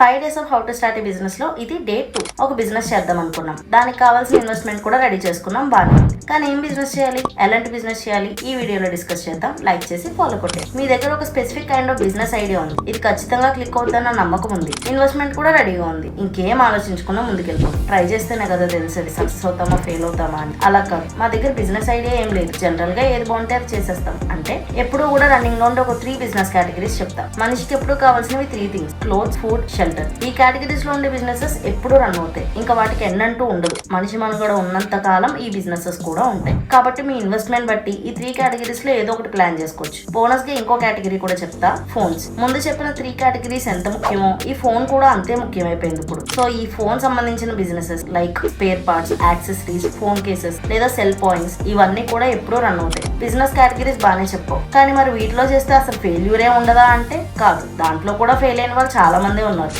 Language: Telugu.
5 days of how to start a business లో ఇది డే 2. ఒక బిజినెస్ చేద్దాం అనుకున్నాం. దానికి కావాల్సిన ఇన్వెస్ట్మెంట్ కూడా రెడీ చేసుకున్నాం బాగా. కానీ ఏం బిజినెస్ చేయాలి, ఎలాంటి బిజినెస్ చేయాలి ఈ వీడియోలో డిస్కస్ చేద్దాం. లైక్ చేసి ఫాలో కొట్టండి. మీ దగ్గర ఒక specific kind of business idea ఉంది, ఇది ఖచ్చితంగా క్లిక్ అవుతుందన్న నమ్మకం ఉంది, ఇన్వెస్ట్మెంట్ కూడా రెడీగా ఉంది. ఇంకేం ఆలోచించుకున్నా ముందుకెళ్తాం. ట్రై చేస్తేనే కదా తెలిసేది సక్సెస్ అవుతామా ఫెయిల్ అవుతామా అని. అలా కాదు, మా దగ్గర బిజినెస్ ఐడియా ఏం లేదు, జనరల్ గా ఏది బాగుంటే అది చేసేస్తాం. అంటే ఎప్పుడు కూడా రన్నింగ్ లో ఉండే ఒక 3 బిజినెస్ కేటగిరీస్ చెప్తాం. మనిషికి ఎప్పుడు కావాల్సినవి 3 థింగ్స్: క్లోత్స్, ఫుడ్, షెల్టర్. ఈ కేటగిరీస్ లో ఉండే బిజినెసెస్ ఎప్పుడు రన్ అవుతాయి, ఇంకా వాటికి ఎన్నంటూ ఉండదు. మనిషి మనుగడ ఉన్నంత కాలం ఈ బిజినెసెస్ కూడా ఉంటాయి. కాబట్టి మీ ఇన్వెస్ట్మెంట్ బట్టి ఈ 3 కేటగిరీస్ లో ఏదో ఒకటి ప్లాన్ చేసుకోవచ్చు. బోనస్ గా ఇంకో కేటగిరీ కూడా చెప్తా, ఫోన్స్. ముందు చెప్పిన 3 కేటగిరీస్ ఎంత ముఖ్యమో ఈ ఫోన్ కూడా అంతే ముఖ్యమైపోయింది ఇప్పుడు. సో ఈ ఫోన్ సంబంధించిన businesses like spare parts, accessories, phone cases లేదా సెల్ పాయింట్స్ ఇవన్నీ కూడా ఎప్పుడూ రన్ అవుతాయి. బిజినెస్ కేటగిరీస్ బాగానే చెప్పావు, కానీ మరి వీటిలో చేస్తే అసలు ఫెయిల్యూరే ఉండదా అంటే కాదు, దాంట్లో కూడా ఫెయిల్ అయిన వాళ్ళు చాలా మంది ఉన్నారు.